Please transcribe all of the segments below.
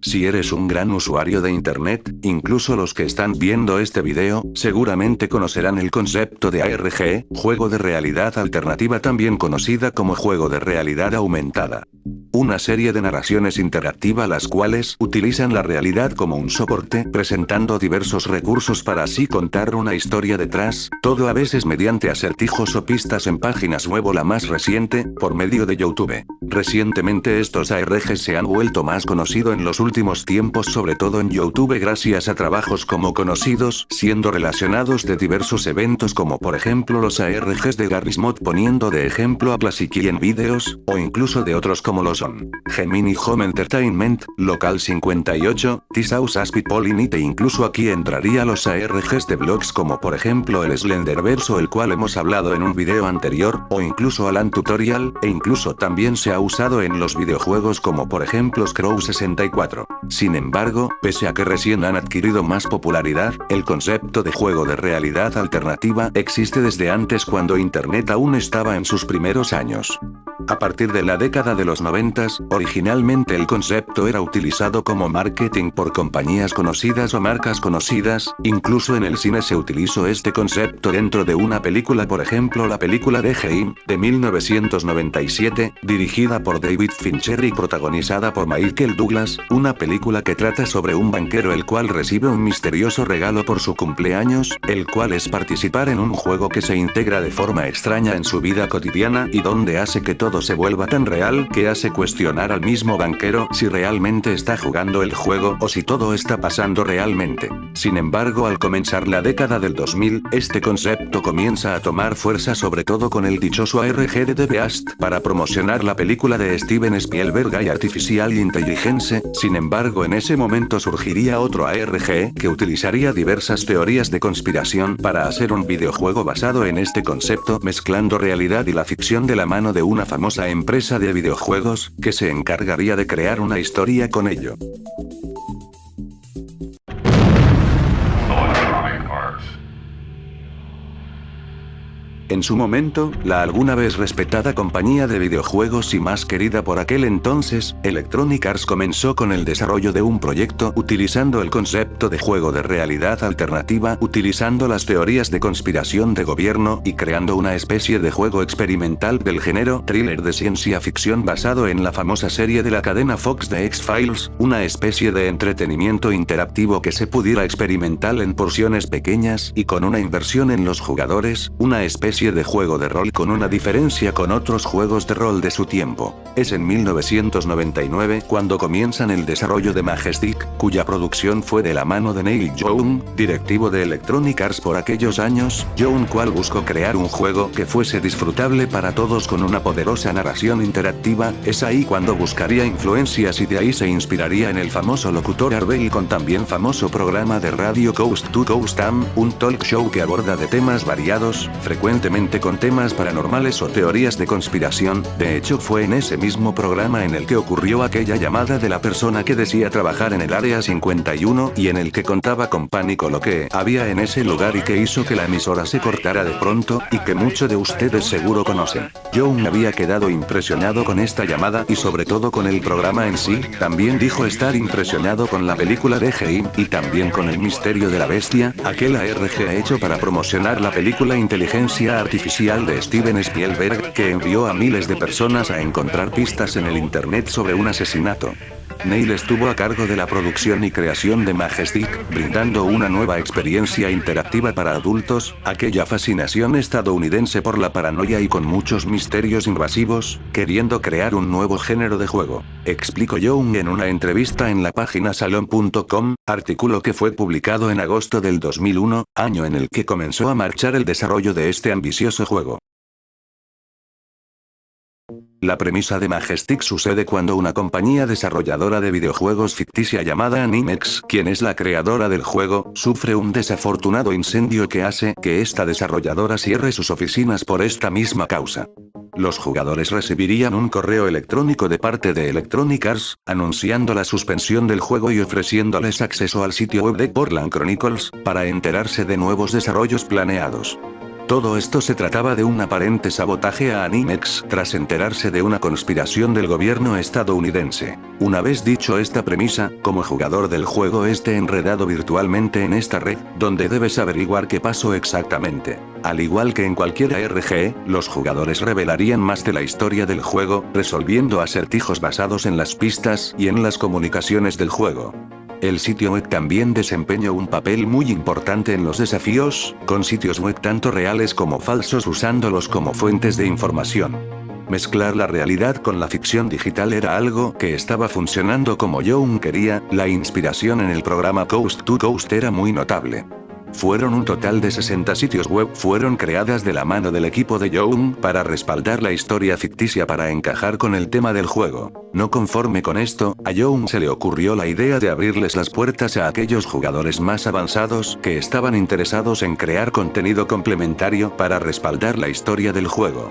Si eres un gran usuario de internet, incluso los que están viendo este video, seguramente conocerán el concepto de ARG, juego de realidad alternativa, también conocida como juego de realidad aumentada. Una serie de narraciones interactivas las cuales utilizan la realidad como un soporte, presentando diversos recursos para así contar una historia detrás, todo a veces mediante acertijos o pistas en páginas web o la más reciente, por medio de YouTube. Recientemente estos ARGs se han vuelto más conocidos en los últimos tiempos, sobre todo en YouTube, gracias a trabajos como conocidos, siendo relacionados de diversos eventos como por ejemplo los ARGs de Garry's Mod, poniendo de ejemplo a Classic en vídeos, o incluso de otros como lo son Gemini Home Entertainment, Local 58, This House as People in It, e incluso aquí entraría los ARGs de blogs como por ejemplo el Slenderverse, el cual hemos hablado en un video anterior, o incluso Alan Tutorial, e incluso también se ha usado en los videojuegos como por ejemplo Scrow 64. Sin embargo, pese a que recién han adquirido más popularidad, el concepto de juego de realidad alternativa existe desde antes, cuando Internet aún estaba en sus primeros años. A partir de la década de los 90, originalmente el concepto era utilizado como marketing por compañías conocidas o marcas conocidas, incluso en el cine se utilizó este concepto dentro de una película, por ejemplo la película de Game, de 1997, dirigida por David Fincher y protagonizada por Michael Douglas, una película que trata sobre un banquero el cual recibe un misterioso regalo por su cumpleaños, el cual es participar en un juego que se integra de forma extraña en su vida cotidiana y donde hace que todo se vuelva tan real que hace cuestionar al mismo banquero si realmente está jugando el juego o si todo está pasando realmente. Sin embargo, al comenzar la década del 2000, este concepto comienza a tomar fuerza, sobre todo con el dichoso ARG de The Beast, para promocionar la película de Steven Spielberg y Artificial Intelligence. Sin embargo, en ese momento surgiría otro ARG que utilizaría diversas teorías de conspiración para hacer un videojuego basado en este concepto, mezclando realidad y la ficción de la mano de una famosa empresa de videojuegos, que se encargaría de crear una historia con ello. En su momento, la alguna vez respetada compañía de videojuegos y más querida por aquel entonces, Electronic Arts, comenzó con el desarrollo de un proyecto utilizando el concepto de juego de realidad alternativa, utilizando las teorías de conspiración de gobierno y creando una especie de juego experimental del género thriller de ciencia ficción basado en la famosa serie de la cadena Fox de X-Files, una especie de entretenimiento interactivo que se pudiera experimentar en porciones pequeñas y con una inversión en los jugadores, una especie de juego de rol con una diferencia con otros juegos de rol de su tiempo. Es en 1999 cuando comienzan el desarrollo de Majestic, cuya producción fue de la mano de Neil Young, directivo de Electronic Arts por aquellos años, Young cual buscó crear un juego que fuese disfrutable para todos con una poderosa narración interactiva. Es ahí cuando buscaría influencias y de ahí se inspiraría en el famoso locutor Arbel, con también famoso programa de radio Coast to Coast AM, un talk show que aborda de temas variados, frecuentemente con temas paranormales o teorías de conspiración. De hecho, fue en ese mismo programa en el que ocurrió aquella llamada de la persona que decía trabajar en el área 51 y en el que contaba con pánico lo que había en ese lugar y que hizo que la emisora se cortara de pronto, y que muchos de ustedes seguro conocen. Young había quedado impresionado con esta llamada y sobre todo con el programa en sí. También dijo estar impresionado con la película de Game y también con el misterio de la bestia, aquel ARG hecho para promocionar la película Inteligencia Artificial de Steven Spielberg, que envió a miles de personas a encontrar pistas en el internet sobre un asesinato. Neil estuvo a cargo de la producción y creación de Majestic, brindando una nueva experiencia interactiva para adultos, aquella fascinación estadounidense por la paranoia y con muchos misterios invasivos, queriendo crear un nuevo género de juego. Explicó Young en una entrevista en la página salon.com, artículo que fue publicado en agosto del 2001, año en el que comenzó a marchar el desarrollo de este ambicioso juego. La premisa de Majestic sucede cuando una compañía desarrolladora de videojuegos ficticia llamada Animex, quien es la creadora del juego, sufre un desafortunado incendio que hace que esta desarrolladora cierre sus oficinas por esta misma causa. Los jugadores recibirían un correo electrónico de parte de Electronic Arts, anunciando la suspensión del juego y ofreciéndoles acceso al sitio web de Portland Chronicles, para enterarse de nuevos desarrollos planeados. Todo esto se trataba de un aparente sabotaje a Animex tras enterarse de una conspiración del gobierno estadounidense. Una vez dicho esta premisa, como jugador del juego esté enredado virtualmente en esta red, donde debes averiguar qué pasó exactamente. Al igual que en cualquier ARG, los jugadores revelarían más de la historia del juego, resolviendo acertijos basados en las pistas y en las comunicaciones del juego. El sitio web también desempeñó un papel muy importante en los desafíos, con sitios web tanto reales como falsos usándolos como fuentes de información. Mezclar la realidad con la ficción digital era algo que estaba funcionando como Young quería, la inspiración en el programa Coast to Coast era muy notable. Fueron un total de 60 sitios web fueron creadas de la mano del equipo de Young para respaldar la historia ficticia para encajar con el tema del juego. No conforme con esto, a Young se le ocurrió la idea de abrirles las puertas a aquellos jugadores más avanzados que estaban interesados en crear contenido complementario para respaldar la historia del juego.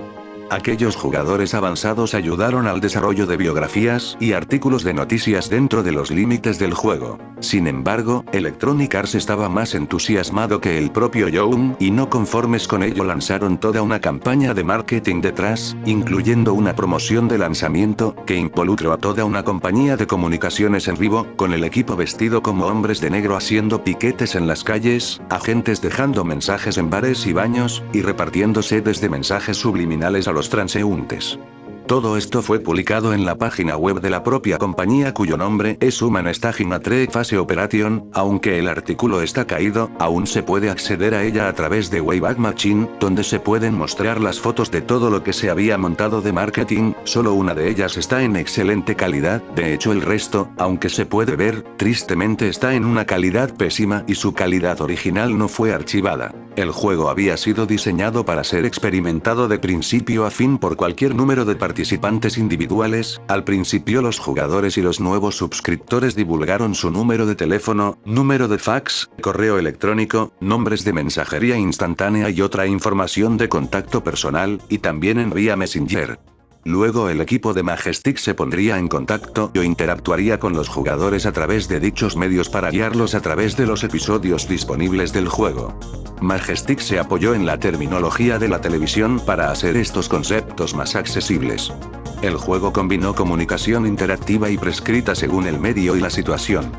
Aquellos jugadores avanzados ayudaron al desarrollo de biografías y artículos de noticias dentro de los límites del juego. Sin embargo, Electronic Arts estaba más entusiasmado que el propio Young y no conformes con ello lanzaron toda una campaña de marketing detrás, incluyendo una promoción de lanzamiento que involucró a toda una compañía de comunicaciones en vivo, con el equipo vestido como hombres de negro haciendo piquetes en las calles, agentes dejando mensajes en bares y baños, y repartiendo sedes de mensajes subliminales a los transeúntes. Todo esto fue publicado en la página web de la propia compañía cuyo nombre es Human Staging Trade Phase Operation, aunque el artículo está caído, aún se puede acceder a ella a través de Wayback Machine, donde se pueden mostrar las fotos de todo lo que se había montado de marketing, solo una de ellas está en excelente calidad, de hecho el resto, aunque se puede ver, tristemente está en una calidad pésima y su calidad original no fue archivada. El juego había sido diseñado para ser experimentado de principio a fin por cualquier número de participantes individuales. Al principio los jugadores y los nuevos suscriptores divulgaron su número de teléfono, número de fax, correo electrónico, nombres de mensajería instantánea y otra información de contacto personal, y también en vía Messenger. Luego el equipo de Majestic se pondría en contacto o interactuaría con los jugadores a través de dichos medios para guiarlos a través de los episodios disponibles del juego. Majestic se apoyó en la terminología de la televisión para hacer estos conceptos más accesibles. El juego combinó comunicación interactiva y prescrita según el medio y la situación.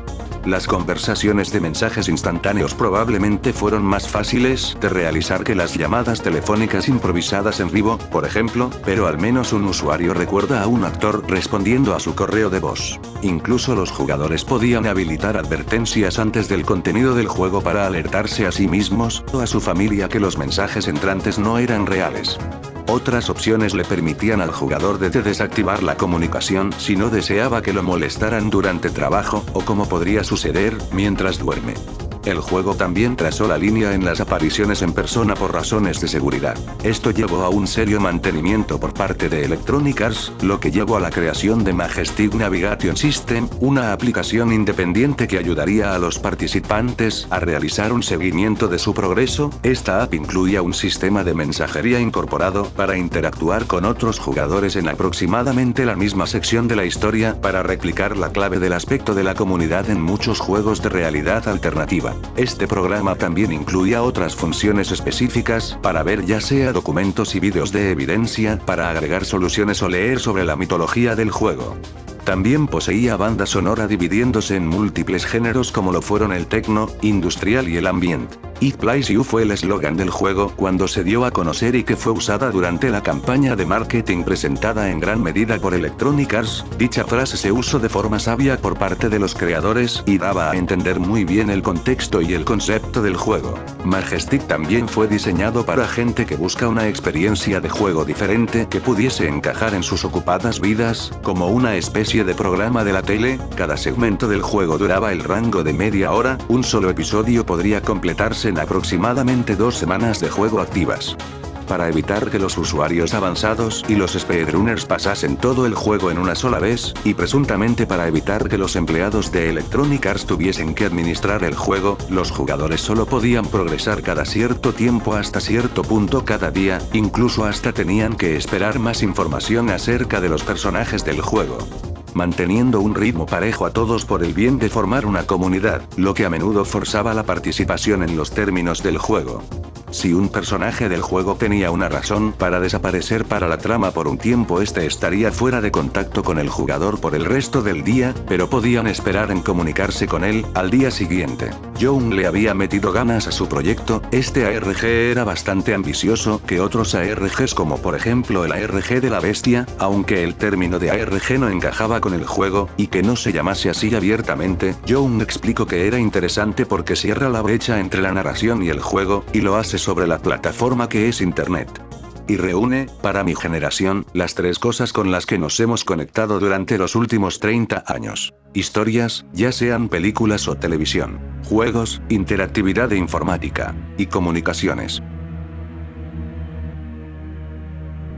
Las conversaciones de mensajes instantáneos probablemente fueron más fáciles de realizar que las llamadas telefónicas improvisadas en vivo, por ejemplo, pero al menos un usuario recuerda a un actor respondiendo a su correo de voz. Incluso los jugadores podían habilitar advertencias antes del contenido del juego para alertarse a sí mismos o a su familia que los mensajes entrantes no eran reales. Otras opciones le permitían al jugador de desactivar la comunicación si no deseaba que lo molestaran durante trabajo, o como podría suceder, mientras duerme. El juego también trazó la línea en las apariciones en persona por razones de seguridad. Esto llevó a un serio mantenimiento por parte de Electronic Arts, lo que llevó a la creación de Majestic Navigation System, una aplicación independiente que ayudaría a los participantes a realizar un seguimiento de su progreso. Esta app incluía un sistema de mensajería incorporado para interactuar con otros jugadores en aproximadamente la misma sección de la historia para replicar la clave del aspecto de la comunidad en muchos juegos de realidad alternativa. Este programa también incluía otras funciones específicas para ver ya sea documentos y vídeos de evidencia, para agregar soluciones o leer sobre la mitología del juego. También poseía banda sonora dividiéndose en múltiples géneros como lo fueron el techno, industrial y el ambient. It Plays You fue el eslogan del juego cuando se dio a conocer y que fue usada durante la campaña de marketing presentada en gran medida por Electronic Arts. Dicha frase se usó de forma sabia por parte de los creadores y daba a entender muy bien el contexto y el concepto del juego. Majestic también fue diseñado para gente que busca una experiencia de juego diferente que pudiese encajar en sus ocupadas vidas, como una especie de programa de la tele. Cada segmento del juego duraba el rango de media hora, un solo episodio podría completarse en aproximadamente 2 semanas de juego activas. Para evitar que los usuarios avanzados y los speedrunners pasasen todo el juego en una sola vez, y presuntamente para evitar que los empleados de Electronic Arts tuviesen que administrar el juego, los jugadores solo podían progresar cada cierto tiempo hasta cierto punto cada día, incluso hasta tenían que esperar más información acerca de los personajes del juego, manteniendo un ritmo parejo a todos por el bien de formar una comunidad, lo que a menudo forzaba la participación en los términos del juego. Si un personaje del juego tenía una razón para desaparecer para la trama por un tiempo, este estaría fuera de contacto con el jugador por el resto del día, pero podían esperar en comunicarse con él al día siguiente. Young le había metido ganas a su proyecto. Este ARG era bastante ambicioso que otros ARGs, como por ejemplo el ARG de la bestia, aunque el término de ARG no encajaba con el juego, y que no se llamase así abiertamente. Young explicó que era interesante porque cierra la brecha entre la narración y el juego, y lo hace sobre la plataforma que es Internet. Y reúne, para mi generación, las tres cosas con las que nos hemos conectado durante los últimos 30 años. Historias, ya sean películas o televisión. Juegos, interactividad e informática. Y comunicaciones.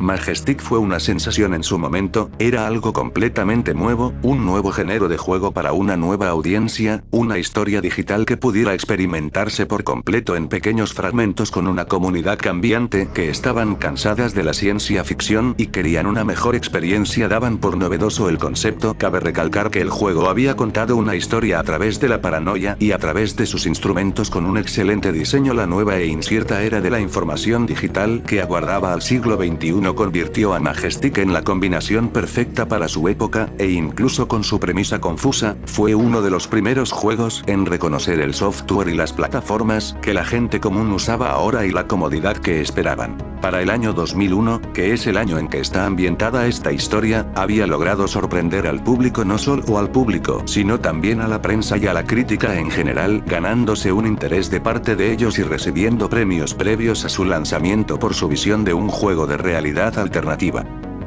Majestic fue una sensación en su momento, era algo completamente nuevo, un nuevo género de juego para una nueva audiencia, una historia digital que pudiera experimentarse por completo en pequeños fragmentos con una comunidad cambiante que estaban cansadas de la ciencia ficción y querían una mejor experiencia. Daban por novedoso el concepto. Cabe recalcar que el juego había contado una historia a través de la paranoia y a través de sus instrumentos con un excelente diseño. La nueva e incierta era de la información digital que aguardaba al siglo XXI convirtió a Majestic en la combinación perfecta para su época, e incluso con su premisa confusa, fue uno de los primeros juegos en reconocer el software y las plataformas que la gente común usaba ahora y la comodidad que esperaban. Para el año 2001, que es el año en que está ambientada esta historia, había logrado sorprender al público, no solo al público, sino también a la prensa y a la crítica en general, ganándose un interés de parte de ellos y recibiendo premios previos a su lanzamiento por su visión de un juego de realidad alternativa.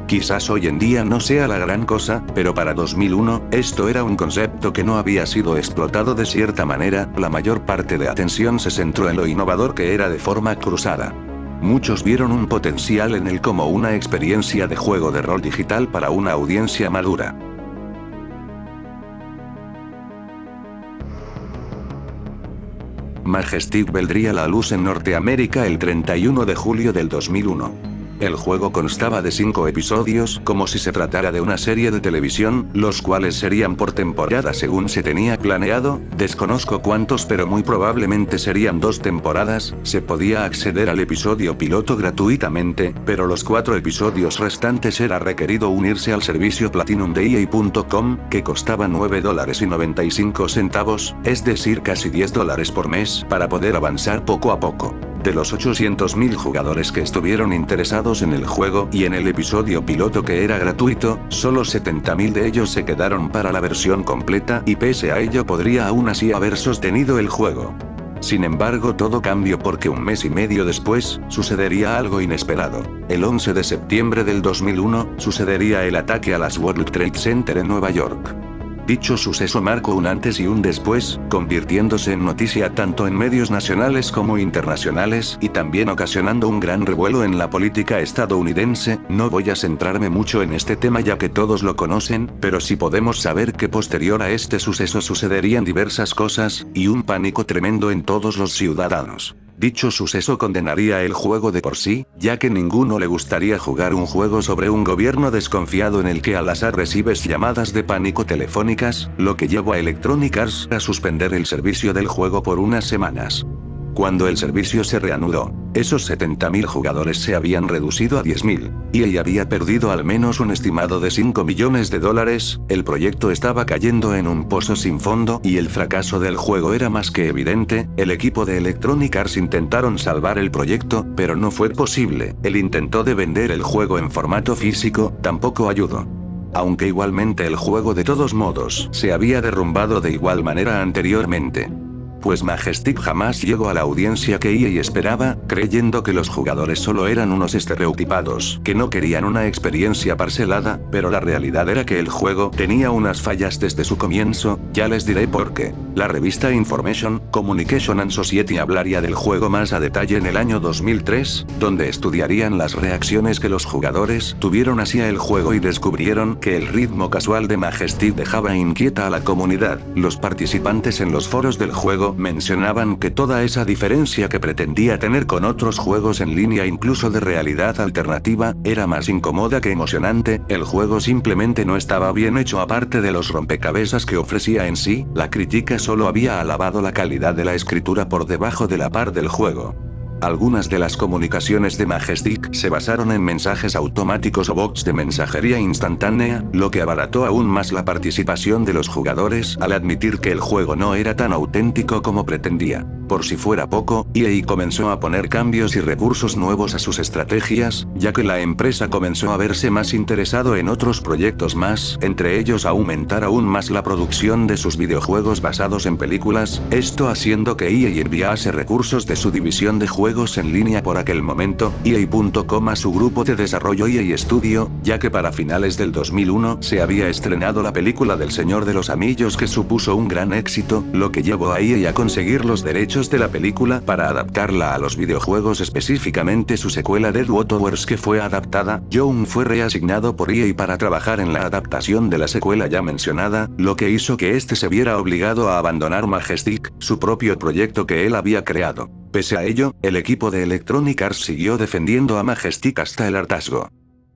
Quizás hoy en día no sea la gran cosa, pero para 2001, esto era un concepto que no había sido explotado de cierta manera. La mayor parte de atención se centró en lo innovador que era de forma cruzada. Muchos vieron un potencial en él como una experiencia de juego de rol digital para una audiencia madura. Majestic vendría a la luz en Norteamérica el 31 de julio del 2001. El juego constaba de 5 episodios, como si se tratara de una serie de televisión, los cuales serían por temporada según se tenía planeado. Desconozco cuántos, pero muy probablemente serían 2 temporadas. Se podía acceder al episodio piloto gratuitamente, pero los 4 episodios restantes era requerido unirse al servicio Platinum de EA.com, que costaba $9.95, es decir casi $10 por mes, para poder avanzar poco a poco. De los 800.000 jugadores que estuvieron interesados en el juego y en el episodio piloto que era gratuito, solo 70.000 de ellos se quedaron para la versión completa, y pese a ello podría aún así haber sostenido el juego. Sin embargo, todo cambió porque un mes y medio después, sucedería algo inesperado. El 11 de septiembre del 2001, sucedería el ataque a las World Trade Center en Nueva York. Dicho suceso marcó un antes y un después, convirtiéndose en noticia tanto en medios nacionales como internacionales, y también ocasionando un gran revuelo en la política estadounidense. No voy a centrarme mucho en este tema ya que todos lo conocen, pero sí podemos saber que posterior a este suceso sucederían diversas cosas, y un pánico tremendo en todos los ciudadanos. Dicho suceso condenaría el juego de por sí, ya que ninguno le gustaría jugar un juego sobre un gobierno desconfiado en el que al azar recibes llamadas de pánico telefónicas, lo que llevó a Electronic Arts a suspender el servicio del juego por unas semanas. Cuando el servicio se reanudó, esos 70.000 jugadores se habían reducido a 10.000, y EA había perdido al menos un estimado de $5 millones. El proyecto estaba cayendo en un pozo sin fondo y el fracaso del juego era más que evidente. El equipo de Electronic Arts intentaron salvar el proyecto, pero no fue posible. El intento de vender el juego en formato físico tampoco ayudó. Aunque igualmente el juego de todos modos se había derrumbado de igual manera anteriormente. Pues Majestic jamás llegó a la audiencia que EA esperaba, creyendo que los jugadores solo eran unos estereotipados que no querían una experiencia parcelada, pero la realidad era que el juego tenía unas fallas desde su comienzo. Ya les diré por qué. La revista Information, Communication and Society hablaría del juego más a detalle en el año 2003, donde estudiarían las reacciones que los jugadores tuvieron hacia el juego y descubrieron que el ritmo casual de Majestic dejaba inquieta a la comunidad. Los participantes en los foros del juego mencionaban que toda esa diferencia que pretendía tener con otros juegos en línea, incluso de realidad alternativa, era más incómoda que emocionante. El juego simplemente no estaba bien hecho. Aparte de los rompecabezas que ofrecía en sí, la crítica solo había alabado la calidad de la escritura por debajo de la par del juego. Algunas de las comunicaciones de Majestic se basaron en mensajes automáticos o bots de mensajería instantánea, lo que abarató aún más la participación de los jugadores al admitir que el juego no era tan auténtico como pretendía. Por si fuera poco, EA comenzó a poner cambios y recursos nuevos a sus estrategias, ya que la empresa comenzó a verse más interesado en otros proyectos más, entre ellos aumentar aún más la producción de sus videojuegos basados en películas, esto haciendo que EA enviase recursos de su división de juegos en línea por aquel momento, EA.com a su grupo de desarrollo EA Studio, ya que para finales del 2001 se había estrenado la película del Señor de los Anillos que supuso un gran éxito, lo que llevó a EA a conseguir los derechos de la película para adaptarla a los videojuegos, específicamente su secuela Deadwood Towers que fue adaptada. Young fue reasignado por EA para trabajar en la adaptación de la secuela ya mencionada, lo que hizo que este se viera obligado a abandonar Majestic, su propio proyecto que él había creado. Pese a ello, el equipo de Electronic Arts siguió defendiendo a Majestic hasta el hartazgo.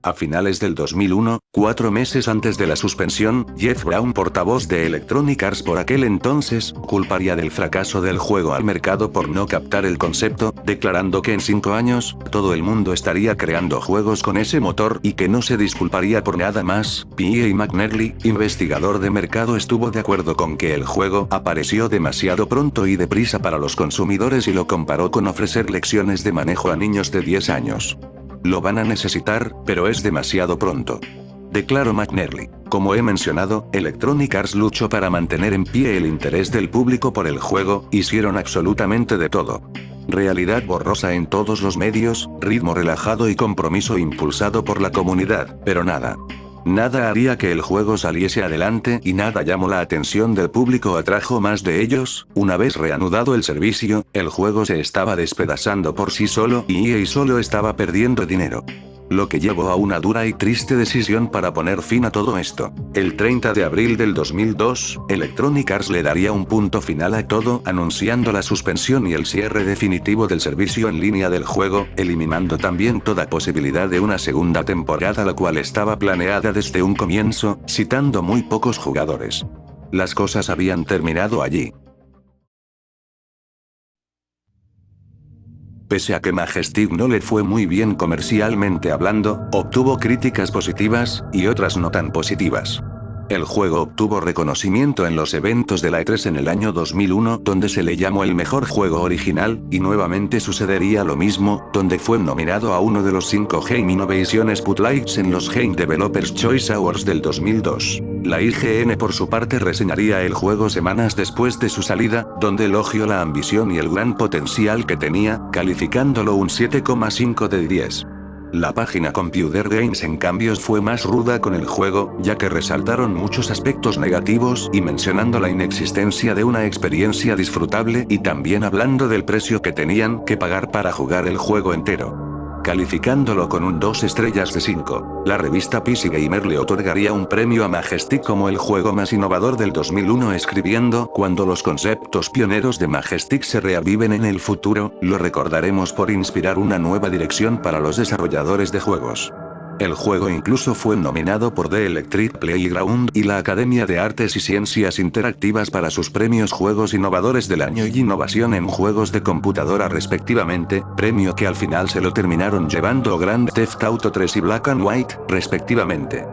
A finales del 2001, 4 meses antes de la suspensión, Jeff Brown, portavoz de Electronic Arts por aquel entonces, culparía del fracaso del juego al mercado por no captar el concepto, declarando que en 5 años, todo el mundo estaría creando juegos con ese motor y que no se disculparía por nada más. P.A. McNerney, investigador de mercado, estuvo de acuerdo con que el juego apareció demasiado pronto y deprisa para los consumidores y lo comparó con ofrecer lecciones de manejo a niños de 10 años. Lo van a necesitar, pero es demasiado pronto, declaró McNerney. Como he mencionado, Electronic Arts luchó para mantener en pie el interés del público por el juego, hicieron absolutamente de todo. Realidad borrosa en todos los medios, ritmo relajado y compromiso impulsado por la comunidad, pero nada haría que el juego saliese adelante y nada llamó la atención del público atrajo más de ellos. Una vez reanudado el servicio, el juego se estaba despedazando por sí solo y EA solo estaba perdiendo dinero. Lo que llevó a una dura y triste decisión para poner fin a todo esto. El 30 de abril del 2002, Electronic Arts le daría un punto final a todo, anunciando la suspensión y el cierre definitivo del servicio en línea del juego, eliminando también toda posibilidad de una segunda temporada, la cual estaba planeada desde un comienzo, citando muy pocos jugadores. Las cosas habían terminado allí. Pese a que Majestic no le fue muy bien comercialmente hablando, obtuvo críticas positivas, y otras no tan positivas. El juego obtuvo reconocimiento en los eventos de la E3 en el año 2001, donde se le llamó el mejor juego original, y nuevamente sucedería lo mismo, donde fue nominado a uno de los 5 Game Innovation Spotlights en los Game Developers Choice Awards del 2002. La IGN por su parte reseñaría el juego semanas después de su salida, donde elogió la ambición y el gran potencial que tenía, calificándolo un 7,5 de 10. La página Computer Games en cambio fue más ruda con el juego, ya que resaltaron muchos aspectos negativos y mencionando la inexistencia de una experiencia disfrutable y también hablando del precio que tenían que pagar para jugar el juego entero. Calificándolo con un 2 estrellas de 5, la revista PC Gamer le otorgaría un premio a Majestic como el juego más innovador del 2001, escribiendo: cuando los conceptos pioneros de Majestic se reaviven en el futuro, lo recordaremos por inspirar una nueva dirección para los desarrolladores de juegos. El juego incluso fue nominado por The Electric Playground y la Academia de Artes y Ciencias Interactivas para sus premios Juegos Innovadores del Año y Innovación en Juegos de Computadora respectivamente, premio que al final se lo terminaron llevando Grand Theft Auto 3 y Black and White, respectivamente.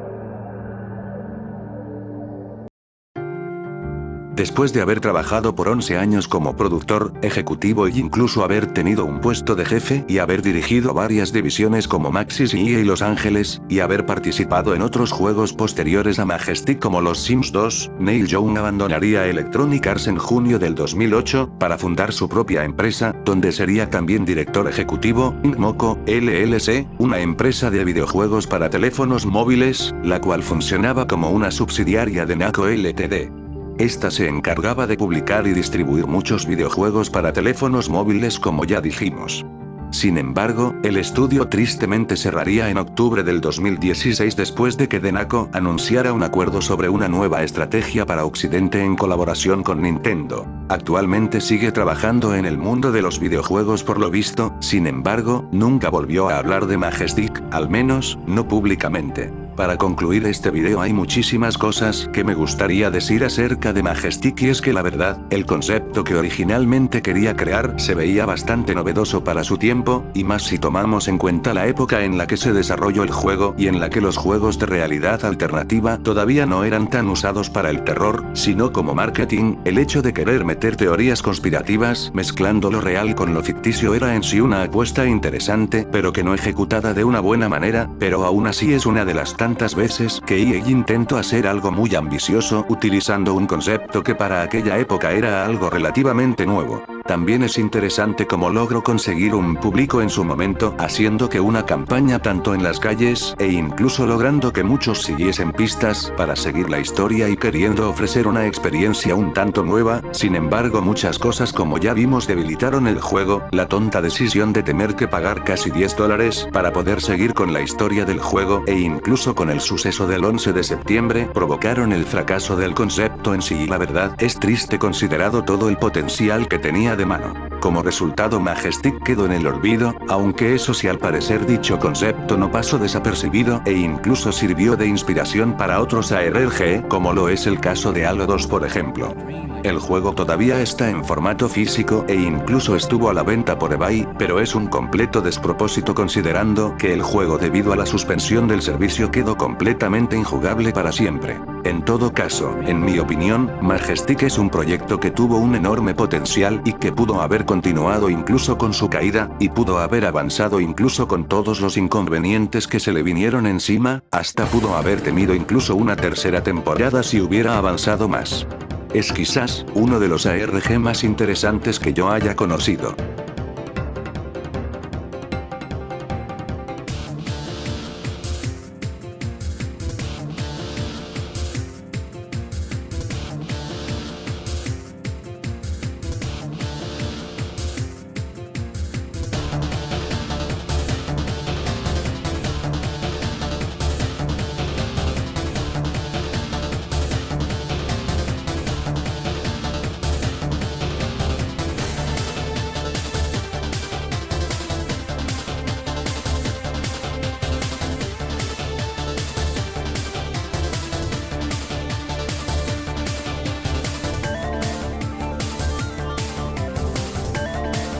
Después de haber trabajado por 11 años como productor, ejecutivo y incluso haber tenido un puesto de jefe y haber dirigido varias divisiones como Maxis y EA Los Ángeles, y haber participado en otros juegos posteriores a Majestic como Los Sims 2, Neil Young abandonaría Electronic Arts en junio del 2008, para fundar su propia empresa, donde sería también director ejecutivo, Moco, LLC, una empresa de videojuegos para teléfonos móviles, la cual funcionaba como una subsidiaria de Naco Ltd. Esta se encargaba de publicar y distribuir muchos videojuegos para teléfonos móviles, como ya dijimos. Sin embargo, el estudio tristemente cerraría en octubre del 2016 después de que Denaco anunciara un acuerdo sobre una nueva estrategia para Occidente en colaboración con Nintendo. Actualmente sigue trabajando en el mundo de los videojuegos por lo visto, sin embargo, nunca volvió a hablar de Majestic, al menos, no públicamente. Para concluir este video hay muchísimas cosas que me gustaría decir acerca de Majestic, y es que la verdad, el concepto que originalmente quería crear se veía bastante novedoso para su tiempo, y más si tomamos en cuenta la época en la que se desarrolló el juego y en la que los juegos de realidad alternativa todavía no eran tan usados para el terror, sino como marketing. El hecho de querer meter teorías conspirativas mezclando lo real con lo ficticio era en sí una apuesta interesante, pero que no ejecutada de una buena manera, pero aún así es una de las tantas veces que EA intentó hacer algo muy ambicioso utilizando un concepto que para aquella época era algo relativamente nuevo. También es interesante cómo logró conseguir un público en su momento, haciendo que una campaña tanto en las calles, e incluso logrando que muchos siguiesen pistas para seguir la historia y queriendo ofrecer una experiencia un tanto nueva. Sin embargo, muchas cosas, como ya vimos, debilitaron el juego. La tonta decisión de tener que pagar casi $10 para poder seguir con la historia del juego, e incluso con el suceso del 11 de septiembre, provocaron el fracaso del concepto en sí, y la verdad es triste considerado todo el potencial que tenía de mano. Como resultado, Majestic quedó en el olvido, aunque eso sí, al parecer dicho concepto no pasó desapercibido e incluso sirvió de inspiración para otros ARG, como lo es el caso de Halo 2 por ejemplo. El juego todavía está en formato físico e incluso estuvo a la venta por eBay, pero es un completo despropósito considerando que el juego, debido a la suspensión del servicio, quedó completamente injugable para siempre. En todo caso, en mi opinión, Majestic es un proyecto que tuvo un enorme potencial y que pudo haber continuado incluso con su caída, y pudo haber avanzado incluso con todos los inconvenientes que se le vinieron encima, hasta pudo haber tenido incluso una tercera temporada si hubiera avanzado más. Es quizás uno de los ARG más interesantes que yo haya conocido.